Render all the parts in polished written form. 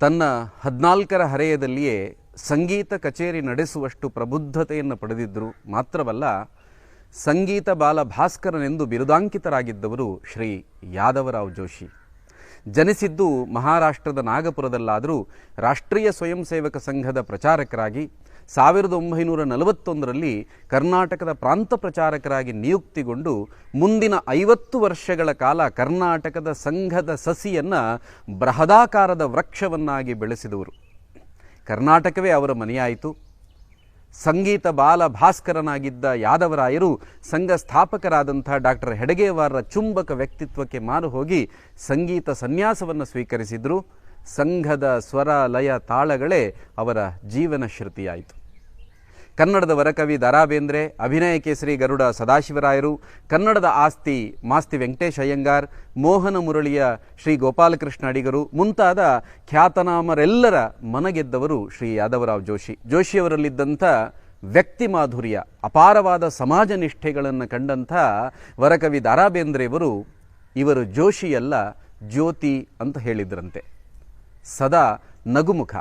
ತನ್ನ 14ರ ಹರೆಯದಲ್ಲಿಯೇ ಸಂಗೀತ ಕಚೇರಿ ನಡೆಸುವಷ್ಟು ಪ್ರಬುದ್ಧತೆಯನ್ನು ಪಡೆದಿದ್ದರು. ಮಾತ್ರವಲ್ಲ, ಸಂಗೀತ ಬಾಲ ಭಾಸ್ಕರನೆಂದು ಬಿರುದಾಂಕಿತರಾಗಿದ್ದವರು ಶ್ರೀ ಯಾದವರಾವ್ ಜೋಶಿ. ಜನಿಸಿದ್ದು ಮಹಾರಾಷ್ಟ್ರದ ನಾಗಪುರದಲ್ಲಾದರೂ ರಾಷ್ಟ್ರೀಯ ಸ್ವಯಂ ಸೇವಕ ಸಂಘದ ಪ್ರಚಾರಕರಾಗಿ 1941ರಲ್ಲಿ ಕರ್ನಾಟಕದ ಪ್ರಾಂತ ಪ್ರಚಾರಕರಾಗಿ ನಿಯುಕ್ತಿಗೊಂಡು ಮುಂದಿನ 50 ವರ್ಷಗಳ ಕಾಲ ಕರ್ನಾಟಕದ ಸಂಘದ ಸಸಿಯನ್ನು ಬೃಹದಾಕಾರದ ವೃಕ್ಷವನ್ನಾಗಿ ಬೆಳೆಸಿದವರು. ಕರ್ನಾಟಕವೇ ಅವರ ಮನೆಯಾಯಿತು. ಸಂಗೀತ ಬಾಲ ಭಾಸ್ಕರನಾಗಿದ್ದ ಯಾದವರಾಯರು ಸಂಘ ಸ್ಥಾಪಕರಾದಂಥ ಡಾಕ್ಟರ್ ಹೆಡಗೇವಾರರ ಚುಂಬಕ ವ್ಯಕ್ತಿತ್ವಕ್ಕೆ ಮಾರು ಹೋಗಿ ಸಂಗೀತ ಸನ್ಯಾಸವನ್ನು ಸ್ವೀಕರಿಸಿದರು. ಸಂಘದ ಸ್ವರ ಲಯ ತಾಳಗಳೇ ಅವರ ಜೀವನ ಶ್ರುತಿಯಾಯಿತು. ಕನ್ನಡದ ವರಕವಿ ದ ರಾ ಬೇಂದ್ರೆ, ಅಭಿನಯ ಕೇಸರಿ ಗರುಡ ಸದಾಶಿವರಾಯರು, ಕನ್ನಡದ ಆಸ್ತಿ ಮಾಸ್ತಿ ವೆಂಕಟೇಶ್ ಅಯ್ಯಂಗಾರ್, ಮೋಹನ ಮುರಳಿಯ ಶ್ರೀ ಗೋಪಾಲಕೃಷ್ಣ ಅಡಿಗರು ಮುಂತಾದ ಖ್ಯಾತನಾಮರೆಲ್ಲರ ಮನಗೆದ್ದವರು ಶ್ರೀ ಯಾದವರಾವ್ ಜೋಶಿ. ಜೋಶಿಯವರಲ್ಲಿದ್ದಂಥ ವ್ಯಕ್ತಿ ಮಾಧುರ್ಯ, ಅಪಾರವಾದ ಸಮಾಜ ನಿಷ್ಠೆಗಳನ್ನು ಕಂಡಂಥ ವರಕವಿ ದ ರಾ ಬೇಂದ್ರೆಯವರು ಇವರು ಜೋಶಿಯಲ್ಲ ಜ್ಯೋತಿ ಅಂತ ಹೇಳಿದ್ರಂತೆ. ಸದಾ ನಗುಮುಖ,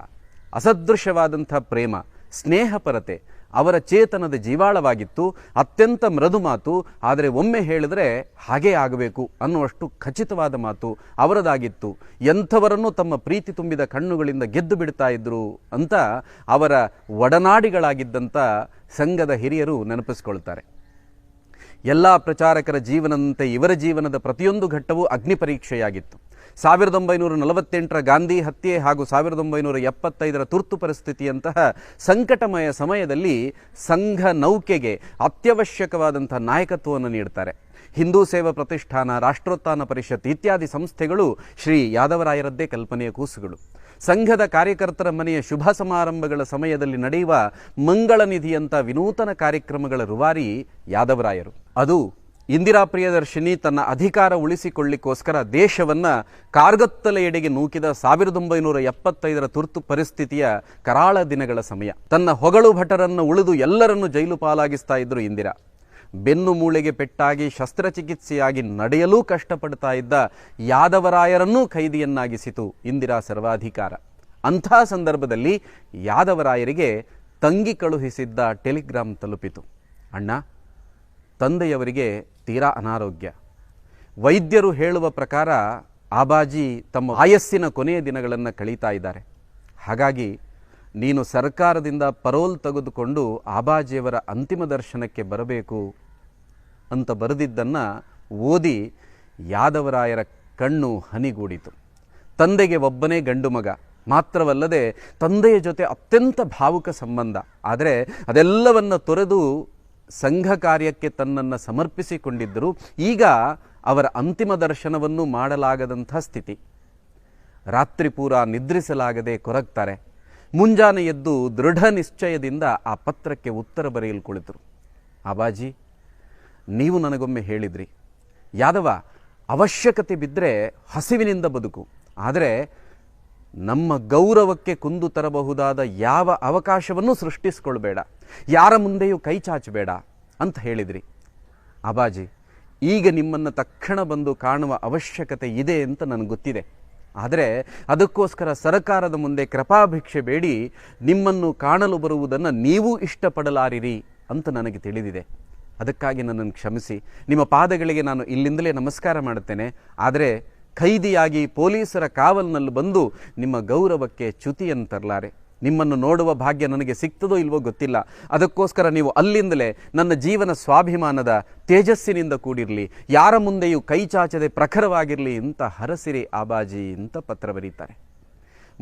ಅಸದೃಶವಾದಂಥ ಪ್ರೇಮ, ಸ್ನೇಹಪರತೆ ಅವರ ಚೇತನದ ಜೀವಾಳವಾಗಿತ್ತು. ಅತ್ಯಂತ ಮೃದು ಮಾತು, ಆದರೆ ಒಮ್ಮೆ ಹೇಳಿದರೆ ಹಾಗೇ ಆಗಬೇಕು ಅನ್ನುವಷ್ಟು ಖಚಿತವಾದ ಮಾತು ಅವರದಾಗಿತ್ತು. ಎಂಥವರನ್ನು ತಮ್ಮ ಪ್ರೀತಿ ತುಂಬಿದ ಕಣ್ಣುಗಳಿಂದ ಗೆದ್ದು ಬಿಡ್ತಾ ಇದ್ರು ಅಂತ ಅವರ ಒಡನಾಡಿಗಳಾಗಿದ್ದಂಥ ಸಂಘದ ಹಿರಿಯರು ನೆನಪಿಸ್ಕೊಳ್ತಾರೆ. ಎಲ್ಲ ಪ್ರಚಾರಕರ ಜೀವನದಂತೆ ಇವರ ಜೀವನದ ಪ್ರತಿಯೊಂದು ಘಟ್ಟವೂ ಅಗ್ನಿ ಪರೀಕ್ಷೆಯಾಗಿತ್ತು. 1948ರ ಗಾಂಧಿ ಹತ್ಯೆ ಹಾಗೂ 1975ರ ತುರ್ತು ಪರಿಸ್ಥಿತಿಯಂತಹ ಸಂಕಟಮಯ ಸಮಯದಲ್ಲಿ ಸಂಘ ನೌಕೆಗೆ ಅತ್ಯವಶ್ಯಕವಾದಂಥ ನಾಯಕತ್ವವನ್ನು ನೀಡ್ತಾರೆ. ಹಿಂದೂ ಸೇವಾ ಪ್ರತಿಷ್ಠಾನ, ರಾಷ್ಟ್ರೋತ್ಥಾನ ಪರಿಷತ್ ಇತ್ಯಾದಿ ಸಂಸ್ಥೆಗಳು ಶ್ರೀ ಯಾದವರಾಯರದ್ದೇ ಕಲ್ಪನೆಯ ಕೂಸುಗಳು. ಸಂಘದ ಕಾರ್ಯಕರ್ತರ ಮನೆಯ ಶುಭ ಸಮಾರಂಭಗಳ ಸಮಯದಲ್ಲಿ ನಡೆಯುವ ಮಂಗಳ ನಿಧಿಯಂಥ ವಿನೂತನ ಕಾರ್ಯಕ್ರಮಗಳ ರೂವಾರಿ ಯಾದವರಾಯರು. ಅದು ಇಂದಿರಾ ಪ್ರಿಯದರ್ಶಿನಿ ತನ್ನ ಅಧಿಕಾರ ಉಳಿಸಿಕೊಳ್ಳಿಕ್ಕೋಸ್ಕರ ದೇಶವನ್ನು ಕಾರ್ಗತ್ತಲೆಯೆಡೆಗೆ ನೂಕಿದ 1975ರ ತುರ್ತು ಪರಿಸ್ಥಿತಿಯ ಕರಾಳ ದಿನಗಳ ಸಮಯ. ತನ್ನ ಹೊಗಳು ಭಟರನ್ನು ಉಳಿದು ಎಲ್ಲರನ್ನೂ ಜೈಲು ಪಾಲಾಗಿಸ್ತಾ ಇದ್ರು ಇಂದಿರಾ. ಬೆನ್ನು ಮೂಳೆಗೆ ಪೆಟ್ಟಾಗಿ ಶಸ್ತ್ರಚಿಕಿತ್ಸೆಯಾಗಿ ನಡೆಯಲೂ ಕಷ್ಟಪಡ್ತಾ ಇದ್ದ ಯಾದವರಾಯರನ್ನೂ ಖೈದಿಯನ್ನಾಗಿಸಿತು ಇಂದಿರಾ ಸರ್ವಾಧಿಕಾರ. ಅಂಥ ಸಂದರ್ಭದಲ್ಲಿ ಯಾದವರಾಯರಿಗೆ ತಂಗಿ ಕಳುಹಿಸಿದ್ದ ಟೆಲಿಗ್ರಾಮ್ ತಲುಪಿತು. ಅಣ್ಣ, ತಂದೆಯವರಿಗೆ ತೀರಾ ಅನಾರೋಗ್ಯ. ವೈದ್ಯರು ಹೇಳುವ ಪ್ರಕಾರ ಆಬಾಜಿ ತಮ್ಮ ಆಯಸ್ಸಿನ ಕೊನೆಯ ದಿನಗಳನ್ನು ಕಳೀತಾ ಇದ್ದಾರೆ. ಹಾಗಾಗಿ ನೀನು ಸರ್ಕಾರದಿಂದ ಪರೋಲ್ ತೆಗೆದುಕೊಂಡು ಆಬಾಜಿಯವರ ಅಂತಿಮ ದರ್ಶನಕ್ಕೆ ಬರಬೇಕು ಅಂತ ಬರೆದಿದ್ದನ್ನು ಓದಿ ಯಾದವರಾಯರ ಕಣ್ಣು ಹನಿಗೂಡಿತು. ತಂದೆಗೆ ಒಬ್ಬನೇ ಗಂಡು ಮಗ, ಮಾತ್ರವಲ್ಲದೆ ತಂದೆಯ ಜೊತೆ ಅತ್ಯಂತ ಭಾವುಕ ಸಂಬಂಧ. ಆದರೆ ಅದೆಲ್ಲವನ್ನು ತೊರೆದು ಸಂಘ ಕಾರ್ಯಕ್ಕೆ ತನ್ನನ್ನು ಸಮರ್ಪಿಸಿಕೊಂಡಿದ್ದರು. ಈಗ ಅವರ ಅಂತಿಮ ದರ್ಶನವನ್ನು ಮಾಡಲಾಗದಂಥ ಸ್ಥಿತಿ. ರಾತ್ರಿ ಪೂರ ನಿದ್ರಿಸಲಾಗದೆ ಕೊರಗ್ತಾರೆ. ಮುಂಜಾನೆ ಎದ್ದು ದೃಢ ನಿಶ್ಚಯದಿಂದ ಆ ಪತ್ರಕ್ಕೆ ಉತ್ತರ ಬರೆಯಲು ಕುಳಿತರು. ಆಬಾಜಿ, ನೀವು ನನಗೊಮ್ಮೆ ಹೇಳಿದ್ರಿ, ಯಾದವ, ಅವಶ್ಯಕತೆ ಬಿದ್ದರೆ ಹಸಿವಿನಿಂದ ಬದುಕು, ಆದರೆ ನಮ್ಮ ಗೌರವಕ್ಕೆ ಕುಂದು ತರಬಹುದಾದ ಯಾವ ಅವಕಾಶವನ್ನು ಸೃಷ್ಟಿಸಿಕೊಳ್ಬೇಡ, ಯಾರ ಮುಂದೆಯೂ ಕೈ ಚಾಚಬೇಡ ಅಂತ ಹೇಳಿದ್ರಿ. ಆಬಾಜಿ, ಈಗ ನಿಮ್ಮನ್ನು ತಕ್ಷಣ ಬಂದು ಕಾಣುವ ಅವಶ್ಯಕತೆ ಇದೆ ಅಂತ ನನಗೆ ಗೊತ್ತಿದೆ. ಆದರೆ ಅದಕ್ಕೋಸ್ಕರ ಸರ್ಕಾರದ ಮುಂದೆ ಕೃಪಾಭಿಕ್ಷೆ ಬೇಡಿ ನಿಮ್ಮನ್ನು ಕಾಣಲು ಬರುವುದನ್ನು ನೀವು ಇಷ್ಟಪಡಲಾರಿರಿ ಅಂತ ನನಗೆ ತಿಳಿದಿದೆ. ಅದಕ್ಕಾಗಿ ನನ್ನನ್ನು ಕ್ಷಮಿಸಿ. ನಿಮ್ಮ ಪಾದಗಳಿಗೆ ನಾನು ಇಲ್ಲಿಂದಲೇ ನಮಸ್ಕಾರ ಮಾಡುತ್ತೇನೆ. ಆದರೆ ಖೈದಿಯಾಗಿ ಪೊಲೀಸರ ಕಾವಲಿನಲ್ಲಿ ಬಂದು ನಿಮ್ಮ ಗೌರವಕ್ಕೆ ಚ್ಯುತಿಯನ್ನು ತರಲಾರೆ. ನಿಮ್ಮನ್ನು ನೋಡುವ ಭಾಗ್ಯ ನನಗೆ ಸಿಗ್ತದೋ ಇಲ್ವೋ ಗೊತ್ತಿಲ್ಲ. ಅದಕ್ಕೋಸ್ಕರ ನೀವು ಅಲ್ಲಿಂದಲೇ ನನ್ನ ಜೀವನ ಸ್ವಾಭಿಮಾನದ ತೇಜಸ್ಸಿನಿಂದ ಕೂಡಿರಲಿ, ಯಾರ ಮುಂದೆಯೂ ಕೈ ಚಾಚದೆ ಪ್ರಖರವಾಗಿರಲಿ ಅಂತ ಹರಸಿರಿ ಆಬಾಜಿ ಅಂತ ಪತ್ರ ಬರೀತಾರೆ.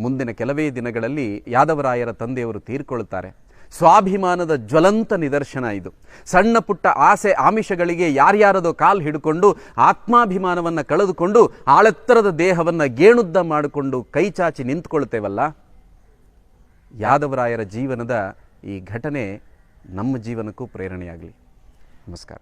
ಮುಂದಿನ ಕೆಲವೇ ದಿನಗಳಲ್ಲಿ ಯಾದವರಾಯರ ತಂದೆಯವರು ತೀರ್ಕೊಳ್ತಾರೆ. ಸ್ವಾಭಿಮಾನದ ಜ್ವಲಂತ ನಿದರ್ಶನ ಇದು. ಸಣ್ಣ ಪುಟ್ಟ ಆಸೆ ಆಮಿಷಗಳಿಗೆ ಯಾರ್ಯಾರದೋ ಕಾಲು ಹಿಡ್ಕೊಂಡು ಆತ್ಮಾಭಿಮಾನವನ್ನು ಕಳೆದುಕೊಂಡು ಆಳೆತ್ತರದ ದೇಹವನ್ನು ಗೇಣುದ್ದ ಮಾಡಿಕೊಂಡು ಕೈ ಚಾಚಿ ನಿಂತ್ಕೊಳ್ತೇವಲ್ಲ, ಯಾದವರಾಯರ ಜೀವನದ ಈ ಘಟನೆ ನಮ್ಮ ಜೀವನಕ್ಕೂ ಪ್ರೇರಣೆಯಾಗಲಿ. ನಮಸ್ಕಾರ.